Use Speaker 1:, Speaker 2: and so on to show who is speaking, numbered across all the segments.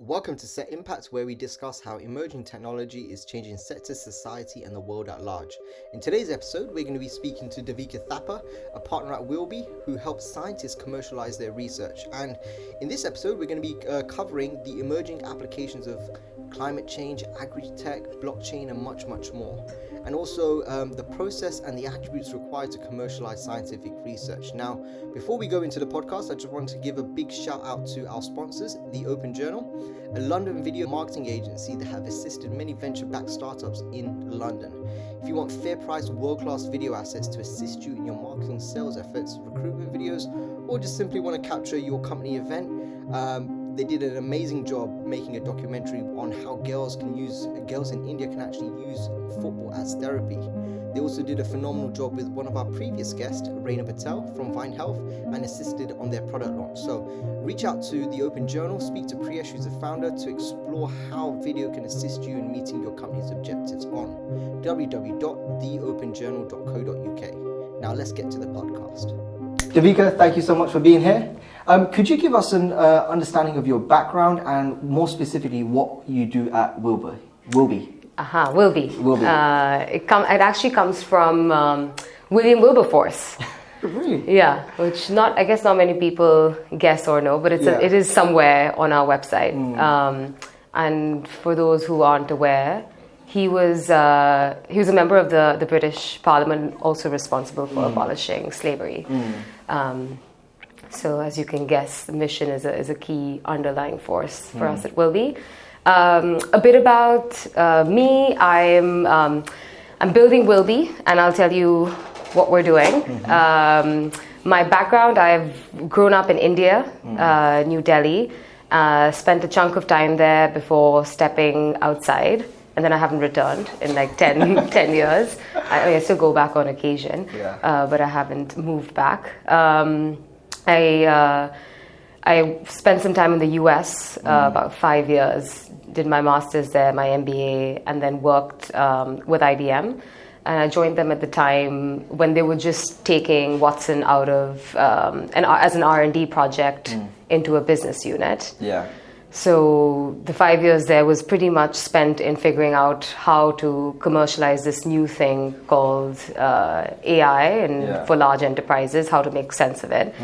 Speaker 1: Welcome to Set Impact, where we discuss how emerging technology is changing sectors, society, and the world at large. In today's episode, we're going to be speaking to Devika Thapar, a partner at Wilbe, who helps scientists commercialize their research. And in this episode, we're going to be covering the emerging applications of climate change, Agritech, blockchain, and much, much more. And also the process and the attributes required to commercialize scientific research. Now, before we go into the podcast, I just want to give a big shout out to our sponsors, The Open Journal, a London video marketing agency that have assisted many venture-backed startups in London. If you want fair-priced, world-class video assets to assist you in your marketing, sales efforts, recruitment videos, or just simply want to capture your company event, they did an amazing job making a documentary on how girls in India can actually use football as therapy. They also did a phenomenal job with one of our previous guests, Rayna from Vine Health, and assisted on their product launch. So reach out to The Open Journal, speak to Priyesh, who's the founder, to explore how video can assist you in meeting your company's objectives on www.theopenjournal.co.uk. Now let's get to the podcast. Devika, thank you so much for being here. Could you give us an understanding of your background and more specifically what you do at Wilbe?
Speaker 2: Wilbe.
Speaker 1: Wilbe.
Speaker 2: It actually comes from William Wilberforce.
Speaker 1: Really?
Speaker 2: Yeah, which not many people guess or know, but it is somewhere on our website. And for those who aren't aware, he was a member of the British Parliament, also responsible for abolishing slavery. So as you can guess, the mission is a key underlying force for us at Wilbe. A bit about me. I'm building Wilbe, and I'll tell you what we're doing. My background: I've grown up in India, New Delhi. Spent a chunk of time there before stepping outside, and then I haven't returned in like 10 years. I still go back on occasion, but I haven't moved back. I spent some time in the US, about 5 years, did my master's there, my MBA, and then worked with IBM. And I joined them at the time when they were just taking Watson out of, as an R&D project into a business unit.
Speaker 1: Yeah.
Speaker 2: So the 5 years there was pretty much spent in figuring out how to commercialize this new thing called AI and for large enterprises, how to make sense of it.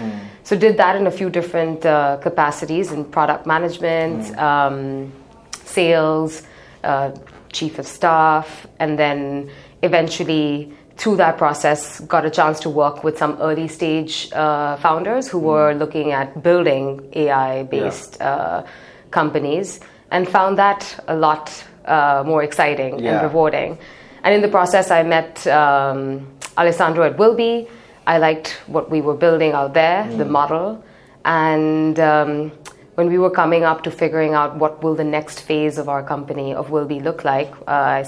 Speaker 2: So did that in a few different capacities in product management, sales, chief of staff, and then eventually through that process got a chance to work with some early stage founders who were looking at building AI-based companies, and found that a lot more exciting and rewarding. And in the process, I met Alessandro at Wilbe. I liked what we were building out there, the model. And when we were coming up to figuring out what will the next phase of our company, of Wilbe, look like, I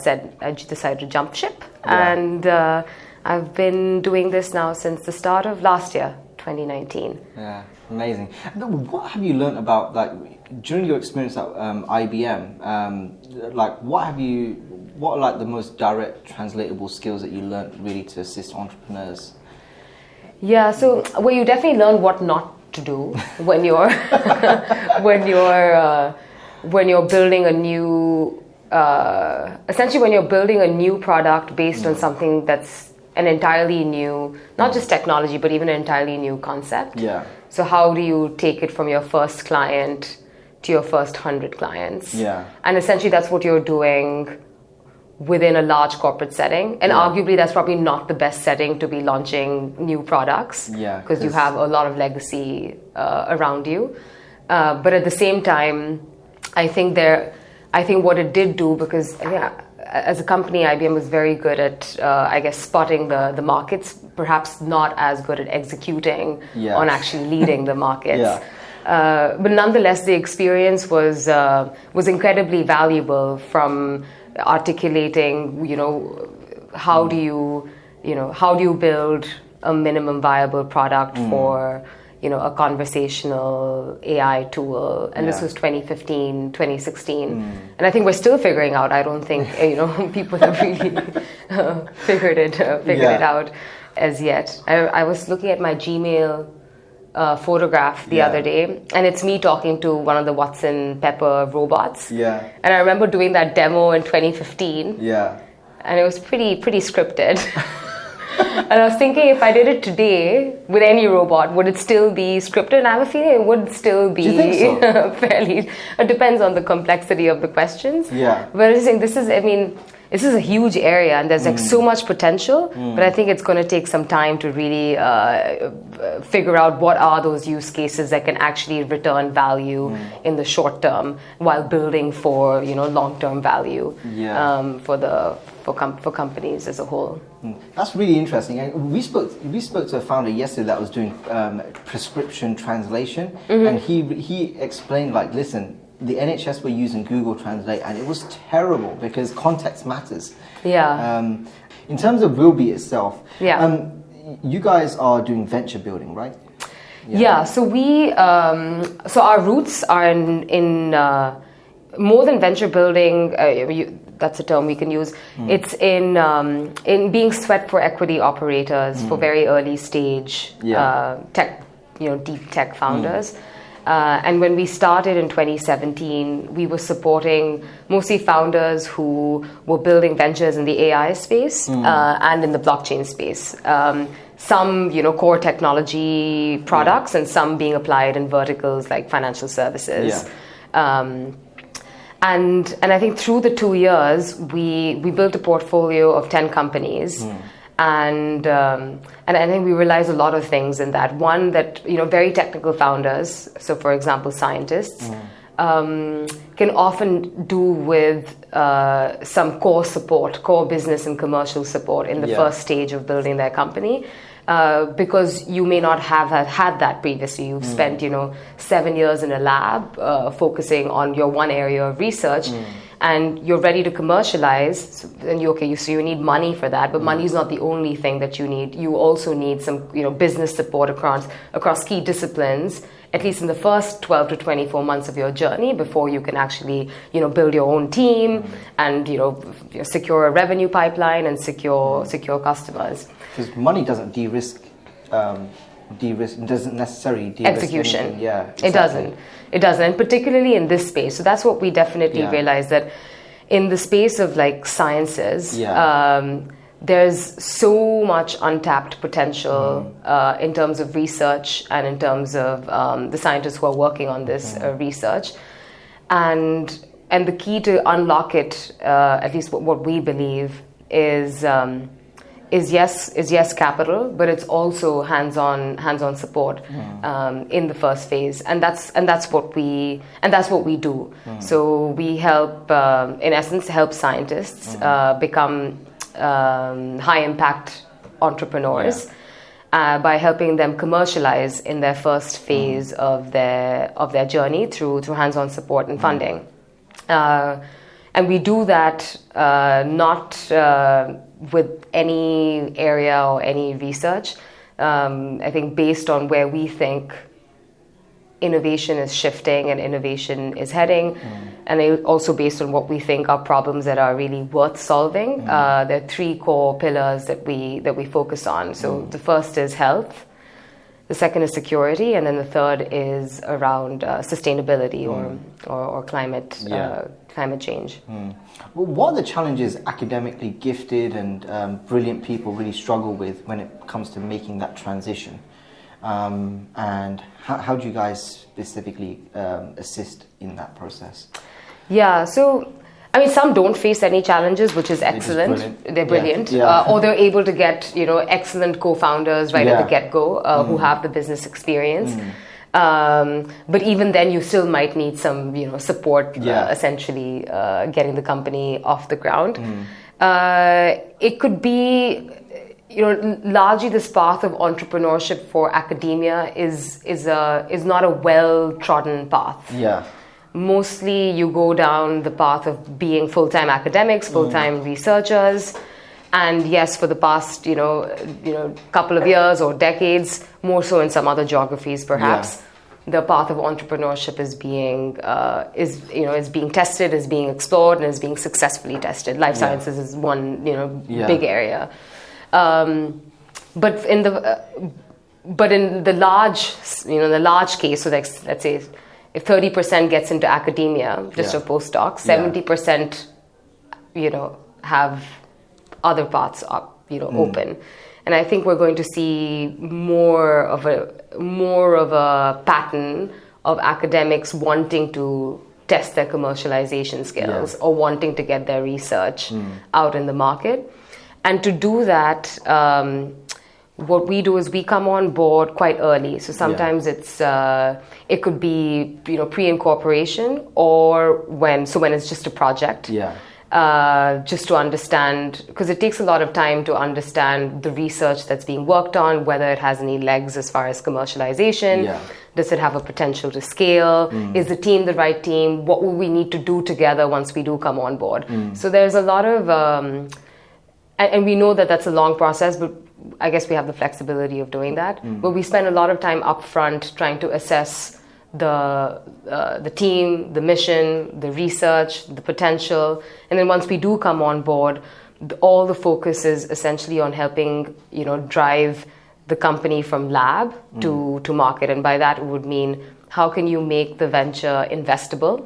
Speaker 2: decided to jump ship. And I've been doing this now since the start of last year, 2019.
Speaker 1: Yeah, amazing. What have you learned about, during your experience at IBM, what are the most direct translatable skills that you learned really to assist entrepreneurs?
Speaker 2: Yeah, so you definitely learn what not to do when you're when you're building a new essentially when you're building a new product based on something that's an entirely new, not just technology, but even an entirely new concept.
Speaker 1: Yeah.
Speaker 2: So how do you take it from your first client to your first 100 clients?
Speaker 1: Yeah.
Speaker 2: And essentially that's what you're doing within a large corporate setting. And arguably that's probably not the best setting to be launching new products.
Speaker 1: Yeah.
Speaker 2: Because you have a lot of legacy around you. But at the same time, I think what it did do, because as a company, IBM was very good at, spotting the markets, perhaps not as good at executing on actually leading the markets. But nonetheless, the experience was incredibly valuable, from articulating, how do you build a minimum viable product for a conversational AI tool. And this was 2015, 2016. And I think we're still figuring out. I don't think, people have really figured it out as yet. I was looking at my Gmail photograph the other day, and it's me talking to one of the Watson Pepper robots.
Speaker 1: Yeah.
Speaker 2: And I remember doing that demo in 2015.
Speaker 1: Yeah.
Speaker 2: And it was pretty scripted. And I was thinking, if I did it today with any robot, would it still be scripted? And I have a feeling it would still be.
Speaker 1: Do you think so?
Speaker 2: Fairly. It depends on the complexity of the questions.
Speaker 1: Yeah.
Speaker 2: But I just think this is a huge area, and there's like so much potential. But I think it's going to take some time to really figure out what are those use cases that can actually return value in the short term, while building for long-term value for companies as a whole.
Speaker 1: That's really interesting. And we spoke to a founder yesterday that was doing prescription translation, and he explained, like, listen, the NHS were using Google Translate, and it was terrible because context matters.
Speaker 2: Yeah.
Speaker 1: In terms of Wilbe itself,
Speaker 2: yeah.
Speaker 1: You guys are doing venture building, right?
Speaker 2: Yeah. So we so our roots are in more than venture building. That's a term we can use. It's in being sweat for equity operators for very early stage tech, deep tech founders. And when we started in 2017, we were supporting mostly founders who were building ventures in the AI space and in the blockchain space. Some, core technology products, and some being applied in verticals like financial services. Yeah. And I think through the 2 years, we built a portfolio of 10 companies. And I think we realized a lot of things in that. One, that very technical founders, so for example scientists, can often do with some core business and commercial support in the first stage of building their company, because you may not have had that previously. You've spent 7 years in a lab focusing on your one area of research. And you're ready to commercialize, and so you need money for that. But money is not the only thing that you need. You also need some, business support across key disciplines, at least in the first 12 to 24 months of your journey, before you can actually, build your own team and, secure a revenue pipeline and secure customers.
Speaker 1: Because money doesn't de-risk. Doesn't necessarily de-risk
Speaker 2: execution.
Speaker 1: Anything. Yeah, exactly.
Speaker 2: It doesn't, and particularly in this space. So that's what we definitely realized, that in the space of like sciences, there's so much untapped potential in terms of research and in terms of the scientists who are working on this research, and the key to unlock it, at least what we believe, is yes capital, but it's also hands-on support in the first phase, and that's what we do. So we help, in essence, help scientists become high impact entrepreneurs by helping them commercialize in their first phase of their journey through hands-on support and funding. And we do that not with any area or any research. I think based on where we think innovation is shifting and innovation is heading, and also based on what we think are problems that are really worth solving. There are 3 core pillars that we focus on. So the first is health, the second is security, and then the third is around sustainability or climate change.
Speaker 1: Well, what are the challenges academically gifted and brilliant people really struggle with when it comes to making that transition? And how do you guys specifically assist in that process?
Speaker 2: Yeah, so some don't face any challenges, which is excellent. They're brilliant. Or they're able to get excellent co-founders at the get-go who have the business experience. But even then, you still might need some support, essentially getting the company off the ground. It could be largely this path of entrepreneurship for academia is not a well-trodden path. Mostly you go down the path of being full-time academics, full-time researchers, and yes, for the past couple of years or decades, more so in some other geographies perhaps, the path of entrepreneurship is being tested, is being explored, and is being successfully tested. Life sciences is one big area. But but in the large case, so like, let's say if 30% gets into academia, just of postdocs, 70%, have other paths up, open. And I think we're going to see more of a pattern of academics wanting to test their commercialization skills or wanting to get their research out in the market. And to do that, what we do is we come on board quite early. So sometimes it could be pre-incorporation or when it's just a project. Just to understand, because it takes a lot of time to understand the research that's being worked on, whether it has any legs as far as commercialization. Does it have a potential to scale? Is the team the right team? What will we need to do together once we do come on board? So there's a lot of, and we know that that's a long process, but I guess we have the flexibility of doing that. But we spend a lot of time upfront trying to assess the team, the mission, the research, the potential, and then once we do come on board, all the focus is essentially on helping drive the company from lab to market. And by that it would mean, how can you make the venture investable?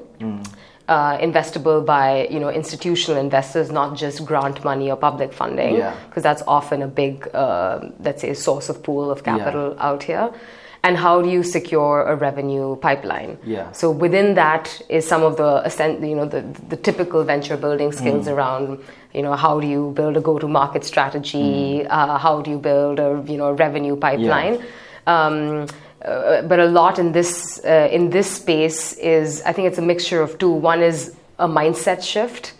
Speaker 2: Investable by institutional investors, not just grant money or public funding, because that's often a big let's say source of pool of capital out here. And how do you secure a revenue pipeline? So within that is some of the typical venture building skills around how do you build a go-to-market strategy, how do you build a revenue pipeline. But a lot in this space is, I think it's a mixture of two. One is a mindset shift,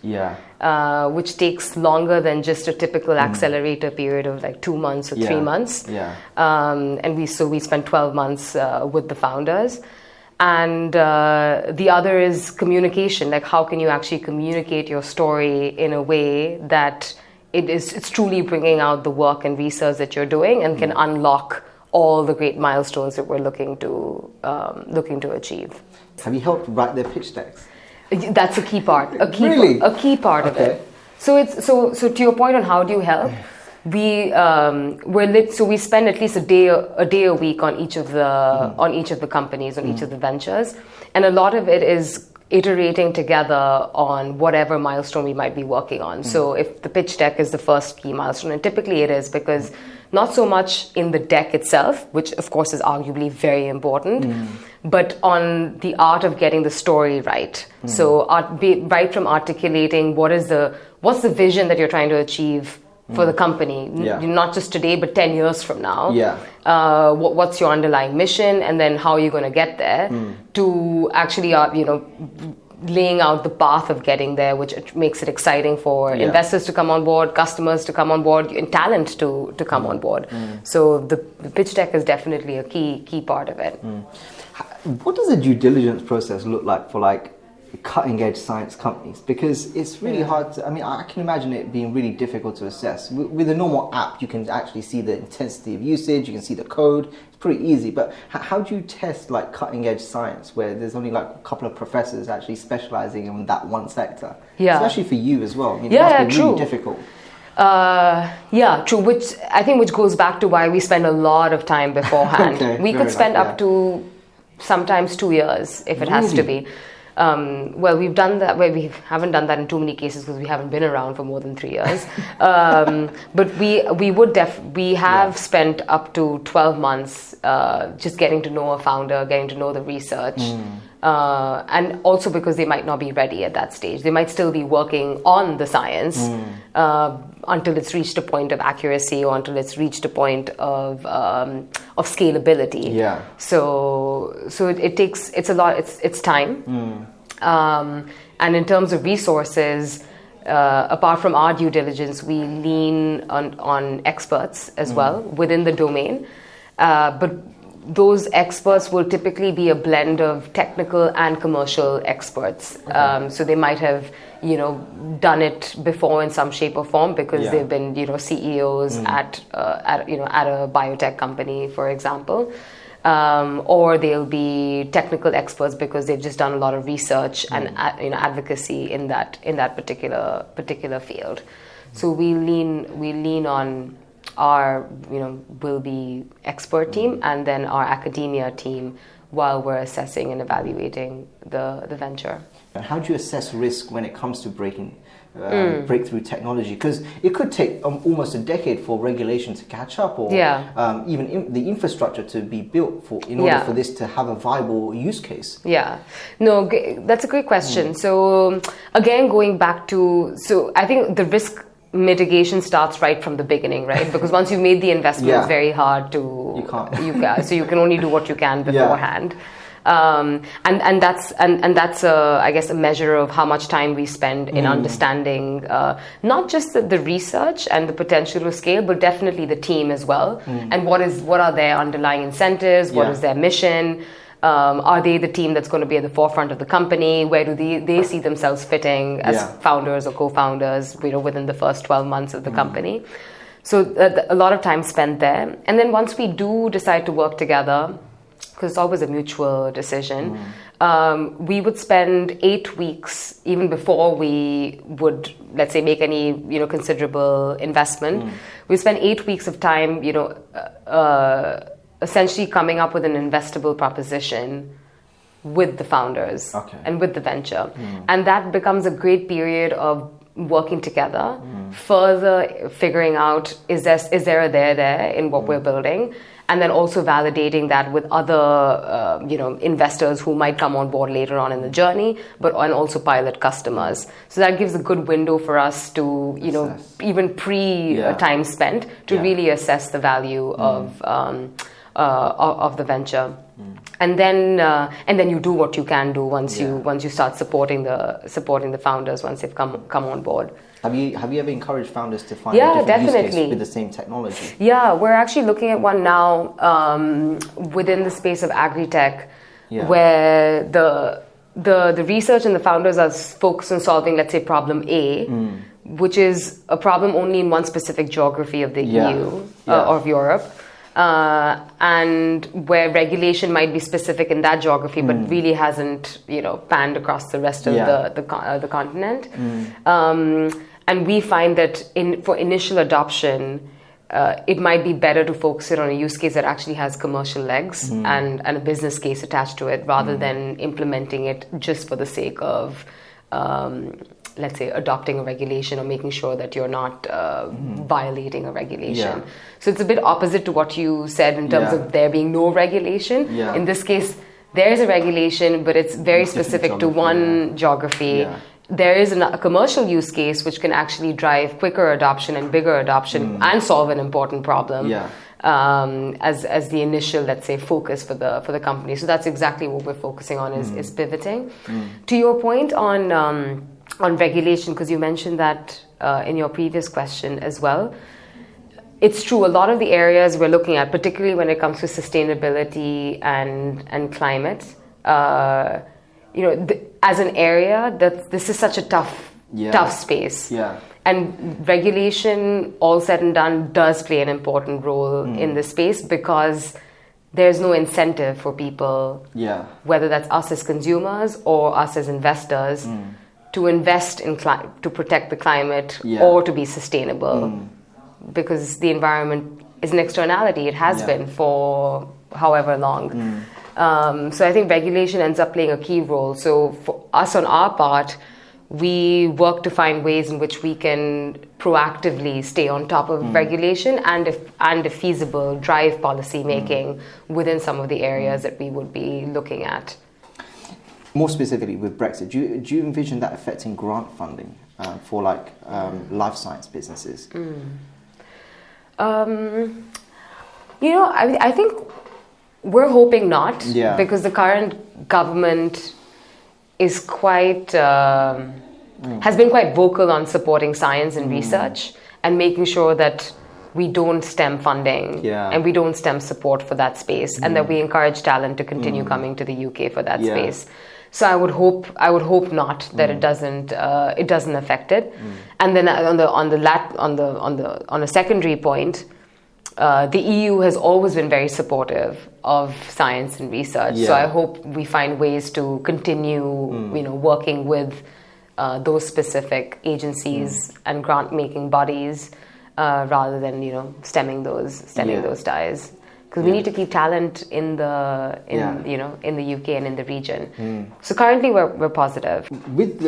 Speaker 2: which takes longer than just a typical accelerator period of like 2 months or 3 months. And we spent 12 months with the founders. And the other is communication. Like, how can you actually communicate your story in a way that it's truly bringing out the work and research that you're doing and can unlock all the great milestones that we're looking to achieve.
Speaker 1: Have you helped write their pitch decks?
Speaker 2: That's a key part. A key part of it. So to your point on how do you help, we spend at least a day a week on each of the companies, on each of the ventures, and a lot of it is iterating together on whatever milestone we might be working on. So if the pitch deck is the first key milestone, and typically it is, because not so much in the deck itself, which of course is arguably very important, but on the art of getting the story right. So right from articulating what's the vision that you're trying to achieve for the company, not just today, but 10 years from now. What's your underlying mission, and then how are you going to get there, to actually, laying out the path of getting there, which makes it exciting for investors to come on board, customers to come on board, and talent to come on board. So the pitch deck is definitely a key part of it.
Speaker 1: What does the due diligence process look like for cutting edge science companies? Because it's really hard to, I can imagine it being really difficult to assess. With a normal app, you can actually see the intensity of usage, you can see the code, it's pretty easy. But how do you test cutting edge science where there's only a couple of professors actually specializing in that one sector? Especially for you as well. That's
Speaker 2: true.
Speaker 1: Really difficult.
Speaker 2: True. Which goes back to why we spend a lot of time beforehand. We could spend up to sometimes 2 years if it has to be. We've done that. We haven't done that in too many cases because we haven't been around for more than 3 years. But we have spent up to 12 months just getting to know a founder, getting to know the research, and also because they might not be ready at that stage. They might still be working on the science until it's reached a point of accuracy or until it's reached a point of scalability. So it's a lot. It's time. And in terms of resources, apart from our due diligence, we lean on experts as well within the domain. But those experts will typically be a blend of technical and commercial experts. So they might have, done it before in some shape or form because they've been, CEOs at a biotech company, for example. Or they'll be technical experts because they've just done a lot of research and advocacy in that particular field. So we lean on our Wilbe expert team and then our academia team while we're assessing and evaluating the venture.
Speaker 1: How do you assess risk when it comes to breakthrough technology? Because it could take almost a decade for regulation to catch up, or even the infrastructure to be built in order for this to have a viable use case.
Speaker 2: Yeah, no, that's a great question. So again, going back to, I think the risk mitigation starts right from the beginning, right? Because once you've made the investment, it's very hard to so you can only do what you can beforehand. And that's I guess a measure of how much time we spend in understanding not just the research and the potential to scale, but definitely the team as well. And what are their underlying incentives? What is their mission? Are they the team that's going to be at the forefront of the company? Where do they see themselves fitting as founders or co-founders, within the first 12 months of the company? So a lot of time spent there. And then once we do decide to work together, because it's always a mutual decision, we would spend 8 weeks, even before we would, let's say, make any considerable investment. We spend 8 weeks of time, essentially coming up with an investable proposition with the founders and with the venture. And that becomes a great period of working together, further figuring out is there a there in what we're building, and then also validating that with other investors who might come on board later on in the journey, and also pilot customers. So that gives a good window for us to even time spent to really assess the value of the venture. And then you do what you can do once you start supporting the founders once they've come on board.
Speaker 1: Have you ever encouraged founders to find a different use case with the same technology?
Speaker 2: Yeah, we're actually looking at one now within the space of Agritech, where the research and the founders are focused on solving, let's say, problem A, which is a problem only in one specific geography of the EU or of Europe. And where regulation might be specific in that geography, but really hasn't, panned across the rest of the continent. And we find that for initial adoption, it might be better to focus it on a use case that actually has commercial legs and a business case attached to it, rather than implementing it just for the sake of, let's say, adopting a regulation or making sure that you're not violating a regulation. So it's a bit opposite to what you said in terms of there being no regulation. In this case, there is a regulation, but it's very specific to one geography. There is a commercial use case which can actually drive quicker adoption and bigger adoption and solve an important problem as the initial, let's say, focus for the company. So that's exactly what we're focusing on is pivoting. To your point on regulation, because you mentioned that in your previous question as well. It's true, a lot of the areas we're looking at, particularly when it comes to sustainability and climate, as an area, that this is such a tough space. And regulation, all said and done, does play an important role in this space, because there's no incentive for people, whether that's us as consumers or us as investors, to invest in to protect the climate or to be sustainable, because the environment is an externality. It has been for however long. So I think regulation ends up playing a key role. So for us, on our part, we work to find ways in which we can proactively stay on top of regulation and if feasible, drive policy making within some of the areas that we would be looking at.
Speaker 1: More specifically with Brexit, do you envision that affecting grant funding for life science businesses?
Speaker 2: I think we're hoping not, because the current government is has been quite vocal on supporting science and research and making sure that we don't stem funding and we don't stem support for that space, and that we encourage talent to continue coming to the UK for that space. So I would hope not that it doesn't affect it. And then on a secondary point, the EU has always been very supportive of science and research. So I hope we find ways to continue, working with those specific agencies and grant-making bodies rather than stemming those ties. Because we need to keep talent in the UK and in the region. So currently we're positive.
Speaker 1: With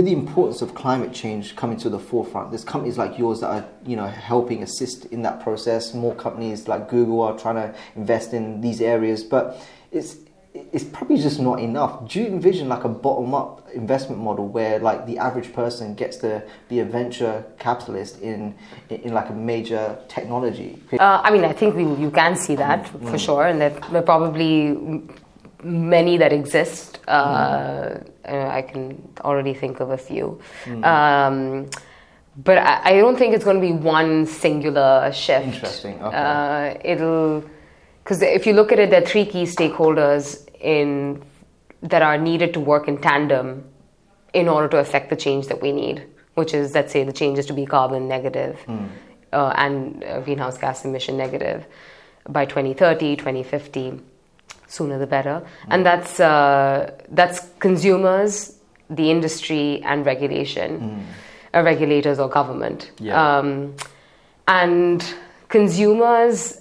Speaker 1: the importance of climate change coming to the forefront, there's companies like yours that are helping assist in that process. More companies like Google are trying to invest in these areas, but it's probably just not enough. Do you envision like a bottom-up investment model where like the average person gets to be a venture capitalist in like a major technology?
Speaker 2: I think you can see that for sure, and there are probably many that exist. I can already think of a few. But I don't think it's going to be one singular shift.
Speaker 1: Interesting. Okay.
Speaker 2: Because if you look at it, there are three key stakeholders that are needed to work in tandem in order to affect the change that we need, which is, let's say, the changes to be carbon negative and greenhouse gas emission negative by 2030, 2050, sooner the better. And that's consumers, the industry, and regulators or government. And consumers.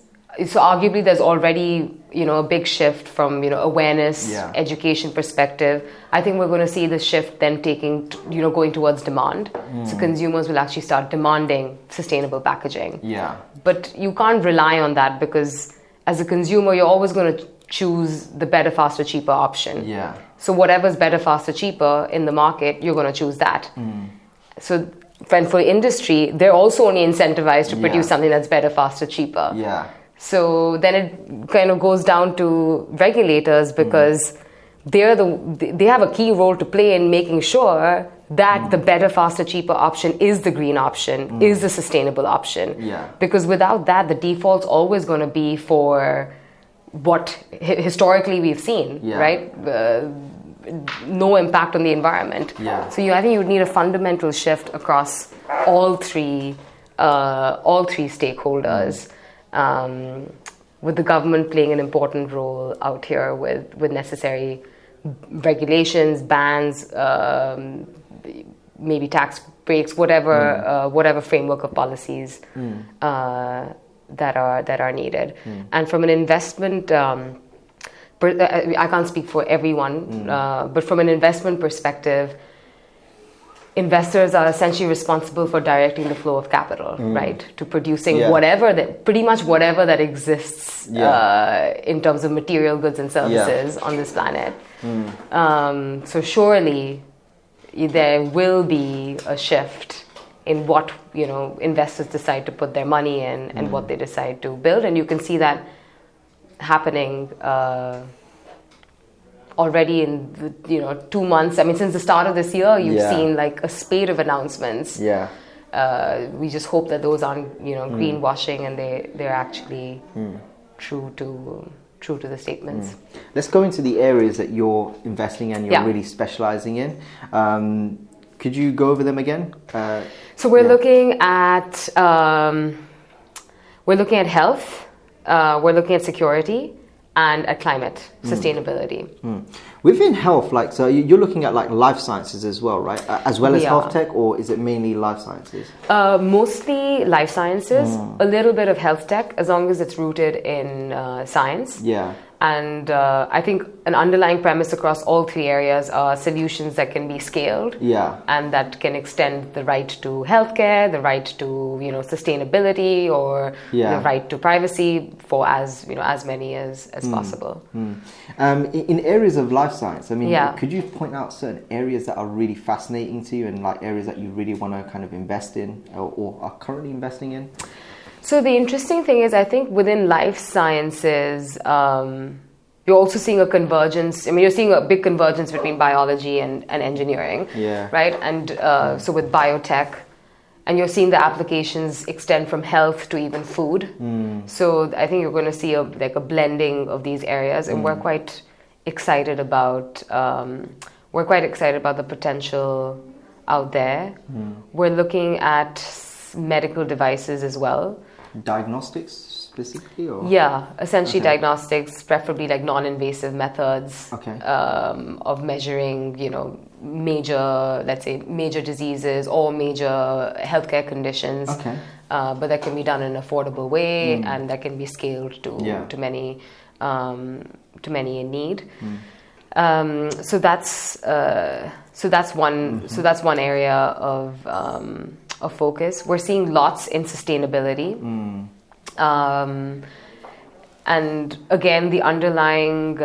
Speaker 2: So arguably there's already, a big shift from, awareness, education perspective. I think we're going to see the shift then going towards demand. So consumers will actually start demanding sustainable packaging. But you can't rely on that because as a consumer, you're always going to choose the better, faster, cheaper option. So whatever's better, faster, cheaper in the market, you're going to choose that. So for industry, they're also only incentivized to produce something that's better, faster, cheaper. So then it kind of goes down to regulators because they have a key role to play in making sure that the better, faster, cheaper option is the green option, is the sustainable option. Because without that, the default's always going to be for what historically we've seen, right? No impact on the environment. So I think you would need a fundamental shift across all three stakeholders. With the government playing an important role out here with necessary regulations, bans, maybe tax breaks, whatever framework of policies that are needed. And from an investment, I can't speak for everyone, but from an investment perspective, investors are essentially responsible for directing the flow of capital, right? To producing pretty much whatever that exists in terms of material goods and services on this planet. So surely there will be a shift in what investors decide to put their money in and what they decide to build, and you can see that happening already in 2 months. I mean, since the start of this year, you've seen like a spate of announcements. We just hope that those aren't greenwashing and they're actually true to the statements.
Speaker 1: Let's go into the areas that you're investing in, you're really specializing in. Could you go over them again?
Speaker 2: So we're looking at health, we're looking at security, and at climate sustainability.
Speaker 1: Within health, so you're looking at like life sciences as well, right? As well as health tech, or is it mainly life sciences?
Speaker 2: Mostly life sciences, a little bit of health tech, as long as it's rooted in science. And I think an underlying premise across all three areas are solutions that can be scaled, and that can extend the right to healthcare, the right to sustainability, or the right to privacy for as many as possible.
Speaker 1: In areas of life science, I mean, could you point out certain areas that are really fascinating to you, and like areas that you really want to kind of invest in or are currently investing in?
Speaker 2: So the interesting thing is, I think within life sciences, you're also seeing a convergence. I mean, you're seeing a big convergence between biology and engineering, right? And so with biotech, and you're seeing the applications extend from health to even food. So I think you're going to see a blending of these areas, and we're quite excited about the potential out there. We're looking at medical devices as well.
Speaker 1: Diagnostics?
Speaker 3: specifically, or?
Speaker 2: Yeah, essentially
Speaker 3: Okay.
Speaker 2: diagnostics, preferably like non-invasive methods
Speaker 3: Okay.
Speaker 2: of measuring, major, let's say, major diseases or major healthcare conditions.
Speaker 3: Okay.
Speaker 2: But that can be done in an affordable way, and that can be scaled to many in need. So that's one. So that's one area of focus. We're seeing lots in sustainability. And again, the underlying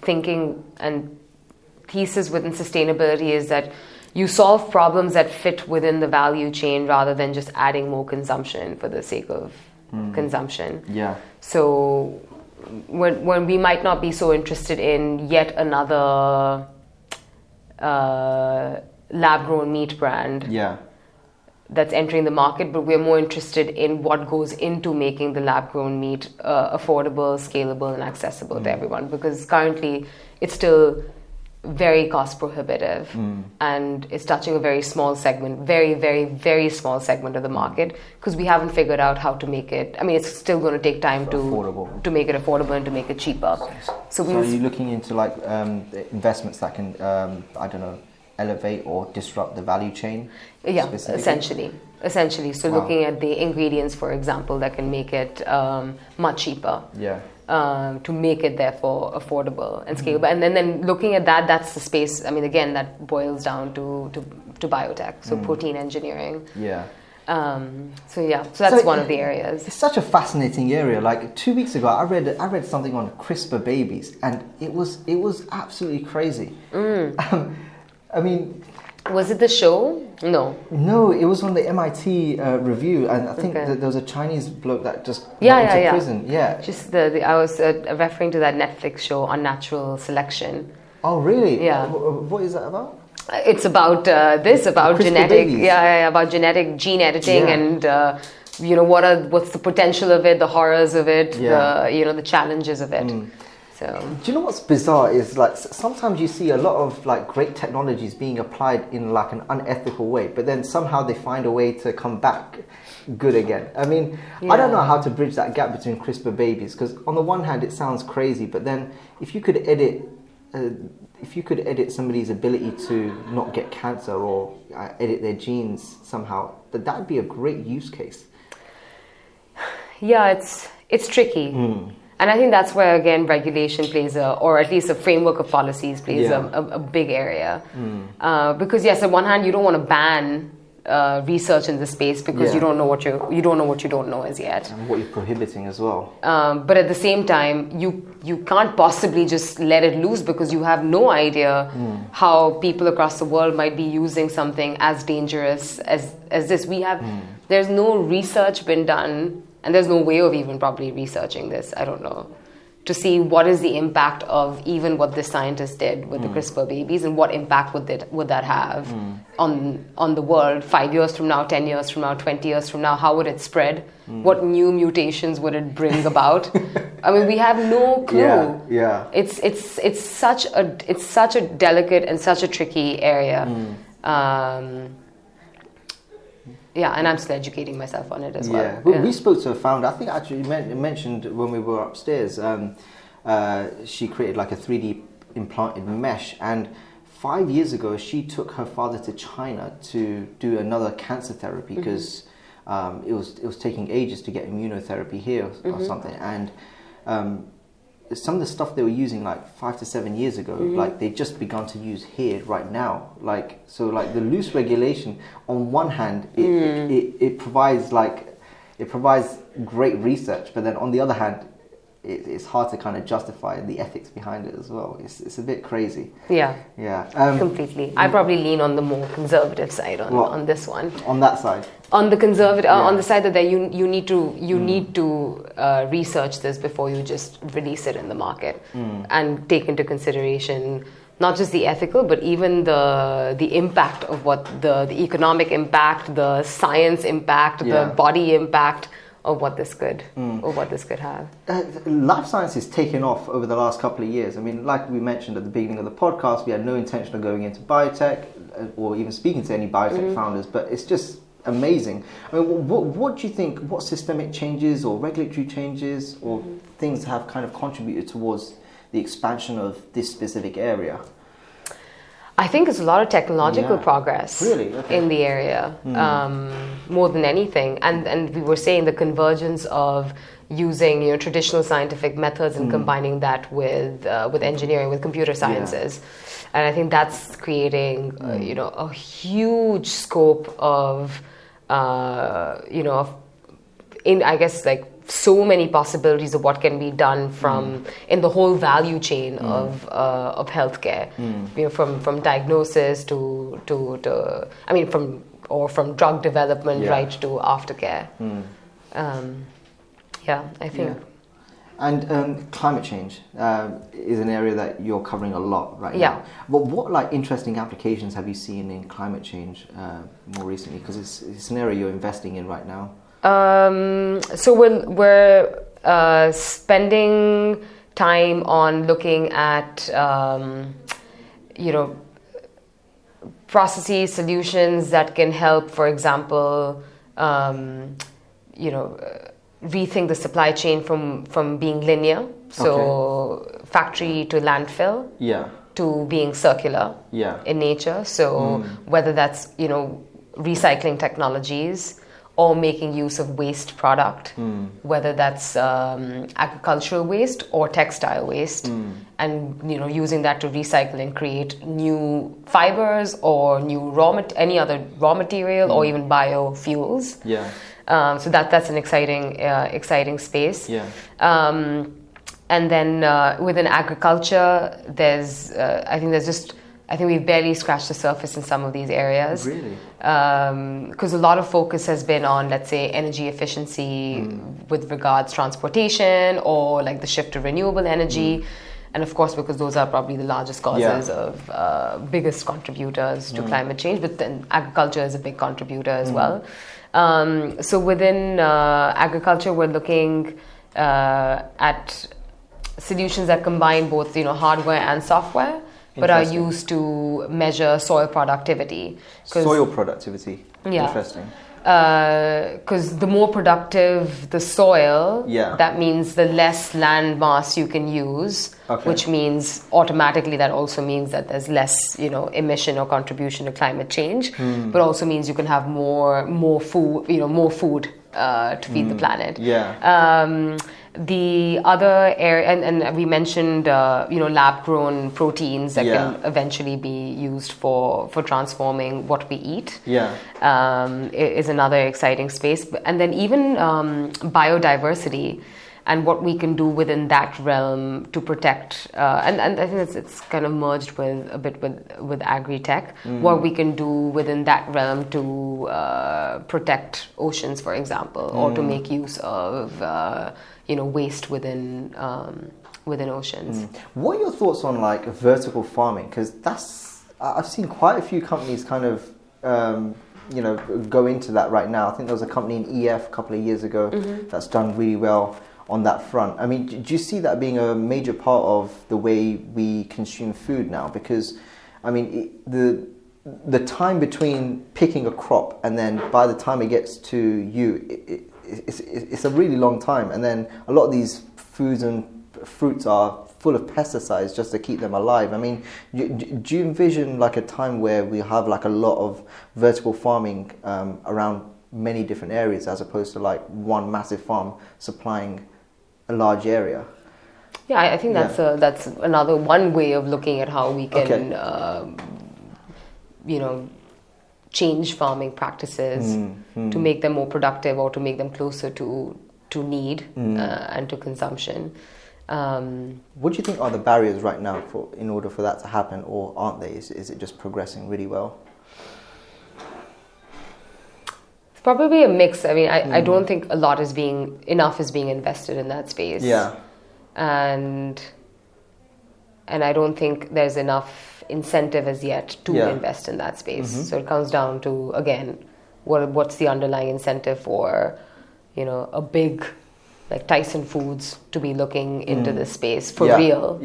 Speaker 2: thinking and thesis within sustainability is that you solve problems that fit within the value chain rather than just adding more consumption for the sake of consumption.
Speaker 3: Yeah.
Speaker 2: So when we might not be so interested in yet another lab-grown meat brand,
Speaker 3: Yeah.
Speaker 2: that's entering the market, but we're more interested in what goes into making the lab-grown meat affordable, scalable, and accessible to everyone. Because currently, it's still very cost prohibitive, and it's touching a very small segment, very, very, very small segment of the market. Because we haven't figured out how to make it. I mean, it's still going to take time to make it affordable and to make it cheaper. So
Speaker 3: are you looking into like investments that can, I don't know, elevate or disrupt the value chain?
Speaker 2: Yeah, essentially. So looking at the ingredients, for example, that can make it much cheaper.
Speaker 3: Yeah.
Speaker 2: To make it therefore affordable and scalable. And then looking at that's the space. I mean, again, that boils down to biotech, so protein engineering.
Speaker 3: Yeah.
Speaker 2: So that's one of the areas.
Speaker 3: It's such a fascinating area. Like 2 weeks ago, I read something on CRISPR babies, and it was absolutely crazy. I mean,
Speaker 2: was it the show? No,
Speaker 3: it was on the MIT review, and I think that there was a Chinese bloke that just went into prison. Yeah,
Speaker 2: just I was referring to that Netflix show, Unnatural Selection.
Speaker 3: Oh, really?
Speaker 2: Yeah.
Speaker 3: What is that about?
Speaker 2: It's about about genetic, about genetic gene editing, and what's the potential of it, the horrors of it, the challenges of it. So.
Speaker 3: Do you know what's bizarre is like sometimes you see a lot of like great technologies being applied in like an unethical way, but then somehow they find a way to come back good again. I mean, I don't know how to bridge that gap between CRISPR babies, because on the one hand it sounds crazy, but then if you could edit somebody's ability to not get cancer or edit their genes somehow, that would be a great use case.
Speaker 2: Yeah, it's tricky. And I think that's where, again, regulation plays or at least a framework of policies plays a big area. Because yes, on one hand, you don't want to ban research in this space because you don't know what you don't know as yet,
Speaker 3: and what you're prohibiting as well.
Speaker 2: But at the same time, you can't possibly just let it loose because you have no idea how people across the world might be using something as dangerous as this. There's no research been done. And there's no way of even probably researching this, I don't know, to see what is the impact of even what this scientist did with the CRISPR babies, and what impact would that have on the world 5 years from now, 10 years from now, 20 years from now. How would it spread? What new mutations would it bring about? I mean, we have no clue.
Speaker 3: Yeah.
Speaker 2: It's such a delicate and such a tricky area. And I'm still educating myself on it as well.
Speaker 3: We spoke to a founder. I think actually mentioned when we were upstairs. She created like a 3D implanted mesh, and 5 years ago she took her father to China to do another cancer therapy because it was taking ages to get immunotherapy here or something. And some of the stuff they were using like 5 to 7 years ago, like they just begun to use here right now. Like the loose regulation, on one hand, it provides great research, but then on the other hand, it's hard to kind of justify the ethics behind it as well. It's a bit crazy.
Speaker 2: Yeah.
Speaker 3: Completely.
Speaker 2: I probably lean on the more conservative side on this one.
Speaker 3: On that side.
Speaker 2: On the conservative, on the side that you need to research this before you just release it in the market, and take into consideration not just the ethical, but even the impact of what the economic impact, the science impact, the body impact of what this could have.
Speaker 3: Life science has taken off over the last couple of years. I mean, like we mentioned at the beginning of the podcast, we had no intention of going into biotech or even speaking to any biotech founders, but it's just amazing. I mean, what do you think? What systemic changes or regulatory changes or things have kind of contributed towards the expansion of this specific area?
Speaker 2: I think it's a lot of technological progress in the area, more than anything. And we were saying the convergence of using traditional scientific methods and combining that with engineering, with computer sciences. And I think that's creating a huge scope of so many possibilities of what can be done in the whole value chain of healthcare, from diagnosis to from drug development right to aftercare. I think.
Speaker 3: Yeah. And climate change is an area that you're covering a lot right now. But what interesting applications have you seen in climate change more recently? Because it's an area you're investing in right now.
Speaker 2: So we're spending time on looking at processes, solutions that can help, for example, rethink the supply chain from being linear, so factory to landfill, to being circular in nature. So whether that's recycling technologies or making use of waste product, whether that's agricultural waste or textile waste, and using that to recycle and create new fibers or any other raw material or even biofuels. So that's an exciting space. And then within agriculture, I think we've barely scratched the surface in some of these areas.
Speaker 3: Really?
Speaker 2: Because a lot of focus has been on, let's say, energy efficiency with regards transportation or the shift to renewable energy. And of course, because those are probably the largest causes of biggest contributors to climate change. But then agriculture is a big contributor as well. So within agriculture, we're looking at solutions that combine both, hardware and software, but are used to measure soil productivity.
Speaker 3: Soil productivity?
Speaker 2: Yeah.
Speaker 3: Interesting.
Speaker 2: Because the more productive the soil, that means the less land mass you can use, which means automatically that also means that there's less, emission or contribution to climate change, but also means you can have more food, to feed the planet. The other area, and we mentioned, lab-grown proteins that can eventually be used for transforming what we eat. Is another exciting space. And then even biodiversity and what we can do within that realm to protect, and I think it's kind of merged with Agritech, what we can do within that realm to protect oceans, for example, or to make use of waste within oceans.
Speaker 3: What are your thoughts on vertical farming? Because I've seen quite a few companies kind of go into that right now. I think there was a company in EF a couple of years ago that's done really well on that front. I mean, do you see that being a major part of the way we consume food now? Because I mean, the time between picking a crop and then by the time it gets to you, it's a really long time, and then a lot of these foods and fruits are full of pesticides just to keep them alive. I mean, do you envision a time where we have a lot of vertical farming around many different areas as opposed to one massive farm supplying a large area?
Speaker 2: Yeah, I think that's another one way of looking at how we can change farming practices to make them more productive or to make them closer to need and to consumption.
Speaker 3: What do you think are the barriers right now in order for that to happen, or aren't they? Is it just progressing really well?
Speaker 2: It's probably a mix. I mean, I don't think enough is being invested in that space. And I don't think there's enough incentive as yet to invest in that space. So it comes down to, again, what's the underlying incentive for, a big Tyson Foods to be looking into this space for real,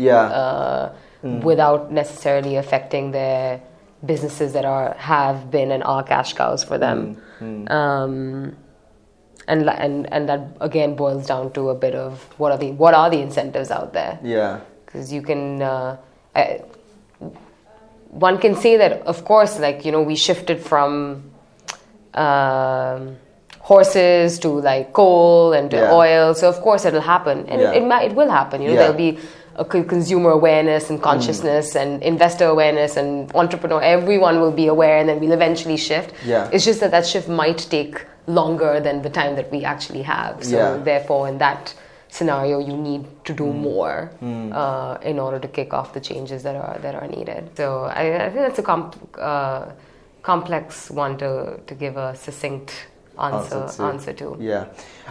Speaker 2: without necessarily affecting their businesses that have been and are cash cows for them. And that again boils down to a bit of what are the incentives out there?
Speaker 3: Yeah.
Speaker 2: Because you can, one can say that, of course, like, you know, we shifted from horses to like coal and to oil, so of course it'll happen, and it will happen. You know, there'll be a consumer awareness and consciousness and investor awareness and entrepreneur. Everyone will be aware, and then we'll eventually shift.
Speaker 3: Yeah.
Speaker 2: It's just that shift might take longer than the time that we actually have. So therefore, in that scenario, you need to do more in order to kick off the changes that are needed. So I think that's a complex one to give a succinct answer to.
Speaker 3: Yeah.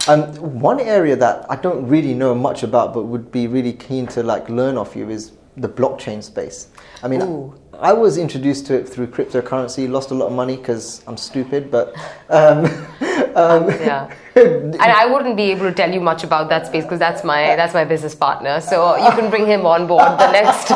Speaker 3: One area that I don't really know much about, but would be really keen to like learn off you, is the blockchain space. I mean, I was introduced to it through cryptocurrency, lost a lot of money because I'm stupid, but
Speaker 2: and I wouldn't be able to tell you much about that space because that's my business partner. So you can bring him on board the next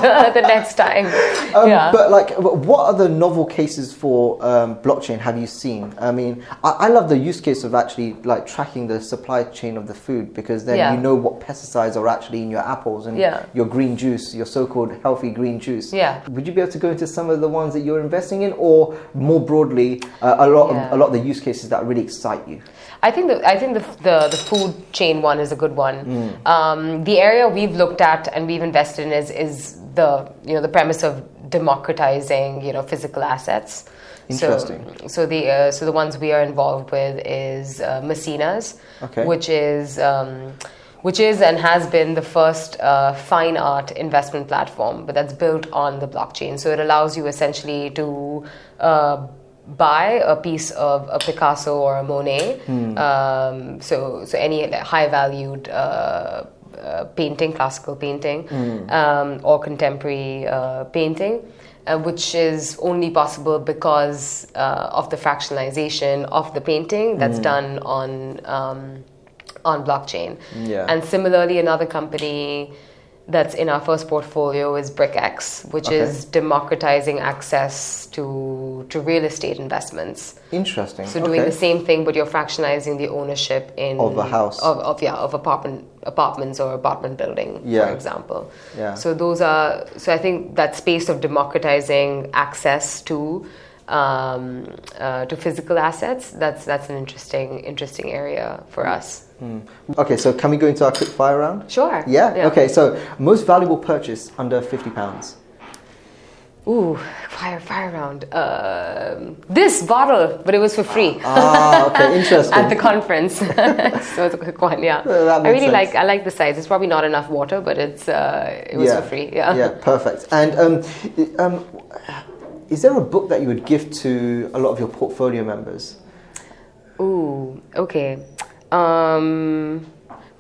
Speaker 2: time.
Speaker 3: But like, what other novel cases for blockchain have you seen? I mean, I love the use case of actually like tracking the supply chain of the food, because then you know what pesticides are actually in your apples and your green juice, your so-called healthy green juice.
Speaker 2: Yeah.
Speaker 3: Would you be able to go into some of the ones that you're investing in, or more broadly, a lot of the use cases that really excite you?
Speaker 2: I think the food chain one is a good one. The area we've looked at and we've invested in is the premise of democratizing physical assets.
Speaker 3: Interesting.
Speaker 2: So the ones we are involved with is Messina's, which is and has been the first fine art investment platform, but that's built on the blockchain. So it allows you essentially to buy a piece of a Picasso or a Monet, so any high valued painting, classical painting, or contemporary painting, which is only possible because of the fractionalization of the painting that's done on blockchain. And similarly, another company that's in our first portfolio is BrickX, which is democratizing access to real estate investments.
Speaker 3: Interesting.
Speaker 2: So doing the same thing, but you're fractionalizing the ownership of a house of apartments or apartment building, for example. So I think that space of democratizing access to physical assets, that's an interesting area for us.
Speaker 3: Okay, so can we go into our quick fire round?
Speaker 2: Sure.
Speaker 3: Yeah? Okay, so most valuable purchase under £50.
Speaker 2: Ooh, fire round. This bottle, but it was for free.
Speaker 3: Okay, interesting.
Speaker 2: At the conference. So it's a quick one, I really like the size. It's probably not enough water, but it was for free.
Speaker 3: Yeah, perfect. And is there a book that you would give to a lot of your portfolio members?
Speaker 2: Ooh, okay.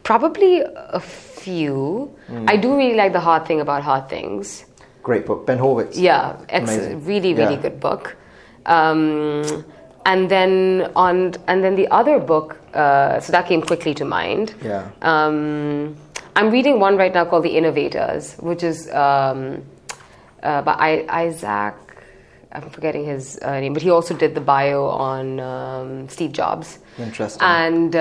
Speaker 2: Probably a few. I do really like The Hard Thing About Hard Things.
Speaker 3: Great book, Ben Horowitz.
Speaker 2: Yeah, really good book. And then the other book, so that came quickly to mind.
Speaker 3: Yeah.
Speaker 2: I'm reading one right now called The Innovators, which is by Isaac. I'm forgetting his name, but he also did the bio on Steve Jobs.
Speaker 3: Interesting.
Speaker 2: And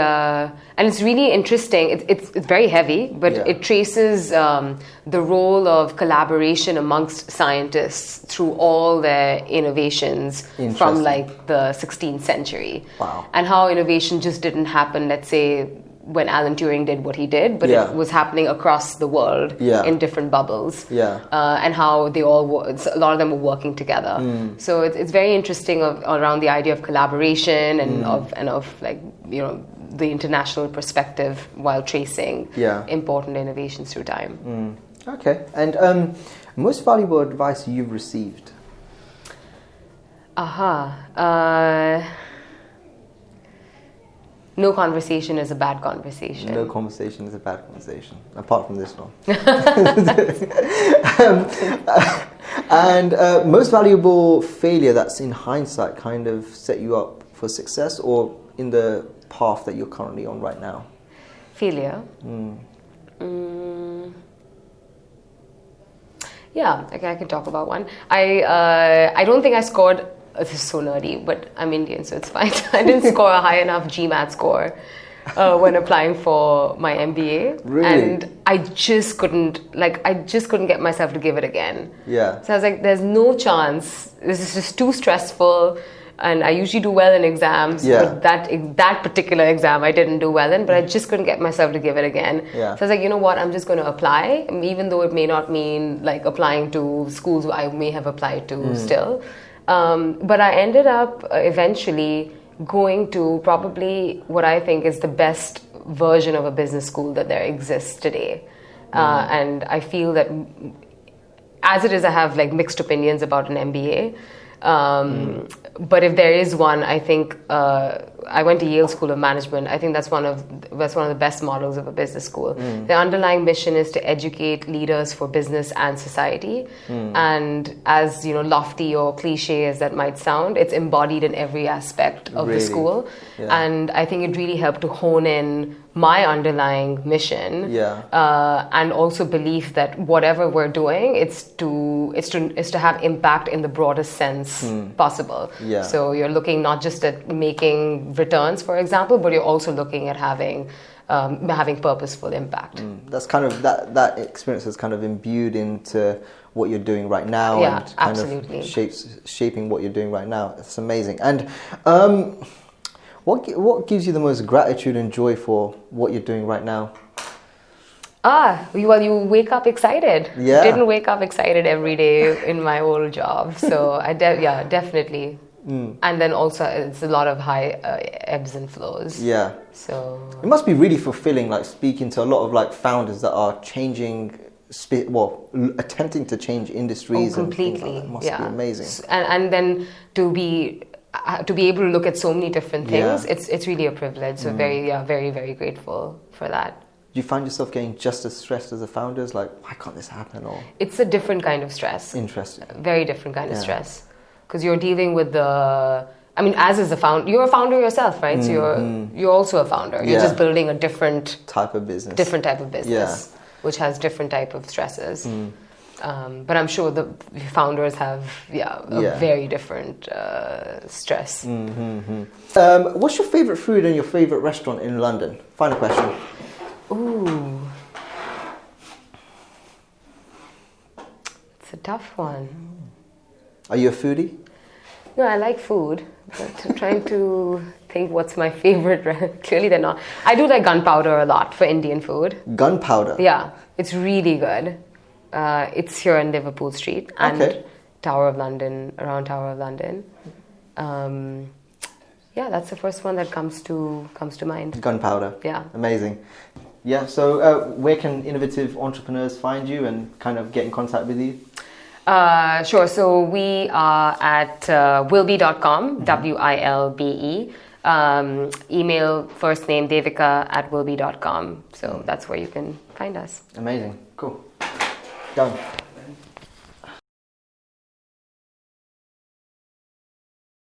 Speaker 2: it's really interesting. It's very heavy, but it traces the role of collaboration amongst scientists through all their innovations from like the 16th century.
Speaker 3: Wow.
Speaker 2: And how innovation just didn't happen, let's say, when Alan Turing did what he did, but it was happening across the world in different bubbles. And how they all a lot of them were working together. So it's very interesting around the idea of collaboration and of like the international perspective while tracing important innovations through time.
Speaker 3: Okay, and most valuable advice you've received?
Speaker 2: No conversation is a bad conversation.
Speaker 3: No conversation is a bad conversation, apart from this one. And most valuable failure that's in hindsight kind of set you up for success, or in the path that you're currently on right now?
Speaker 2: Yeah, okay, I can talk about one. I don't think I scored. This is so nerdy, but I'm Indian, so it's fine. I didn't score a high enough GMAT score when applying for my MBA,
Speaker 3: Really?
Speaker 2: and I just couldn't get myself to give it again.
Speaker 3: Yeah.
Speaker 2: So I was like, "There's no chance. This is just too stressful." And I usually do well in exams,
Speaker 3: Yeah.
Speaker 2: but that particular exam I didn't do well in, but I just couldn't get myself to give it again.
Speaker 3: Yeah.
Speaker 2: So I was like, you know what, I'm just going to apply, even though it may not mean like applying to schools I may have applied to still. But I ended up eventually going to probably what I think is the best version of a business school that there exists today. And I feel that as it is, I have like mixed opinions about an MBA. But if there is one, I think I went to Yale School of Management. I think that's one of the best models of a business school. The underlying mission is to educate leaders for business and society. And as lofty or cliche as that might sound, it's embodied in every aspect of the school.
Speaker 3: Yeah.
Speaker 2: And I think it really helped to hone in my underlying mission, and also belief that whatever we're doing, it's to have impact in the broadest sense possible.
Speaker 3: Yeah.
Speaker 2: So you're looking not just at making returns, for example, but you're also looking at having purposeful impact.
Speaker 3: That's kind of that experience is kind of imbued into what you're doing right now,
Speaker 2: Yeah,
Speaker 3: and kind
Speaker 2: absolutely.
Speaker 3: of shaping what you're doing right now. It's amazing. And what gives you the most gratitude and joy for what you're doing right now?
Speaker 2: Well, you wake up excited.
Speaker 3: Yeah.
Speaker 2: Didn't wake up excited every day in my old job. So definitely. And then also it's a lot of high ebbs and flows.
Speaker 3: Yeah.
Speaker 2: So
Speaker 3: It must be really fulfilling, like speaking to a lot of like founders that are changing, attempting to change industries.
Speaker 2: Completely.
Speaker 3: And things like that. It must be amazing.
Speaker 2: And then to be able to look at so many different things, it's really a privilege. So very, very grateful for that.
Speaker 3: Do you find yourself getting just as stressed as the founders? Like, why can't this happen? Or
Speaker 2: It's a different kind of stress.
Speaker 3: interesting.
Speaker 2: Very different kind of stress. Because you're dealing with as is a founder, you're a founder yourself, right? So you're also a founder. You're just building a different
Speaker 3: type of business.
Speaker 2: Which has different type of stresses. But I'm sure the founders have a very different stress.
Speaker 3: What's your favorite food and your favorite restaurant in London? Final question.
Speaker 2: Ooh, it's a tough one.
Speaker 3: Are you a foodie?
Speaker 2: No, I like food, but I'm trying to think what's my favorite. Clearly they're not. I do like gunpowder a lot for Indian food.
Speaker 3: Gunpowder?
Speaker 2: Yeah, it's really good. It's here in Liverpool Street and around Tower of London. That's the first one that comes to mind.
Speaker 3: Gunpowder.
Speaker 2: Yeah.
Speaker 3: Amazing. Yeah, so where can innovative entrepreneurs find you and kind of get in contact with you?
Speaker 2: Sure. So we are at wilbe.com, WILBE. Email first name devika@wilbe.com. So that's where you can find us.
Speaker 3: Amazing. Cool. Done.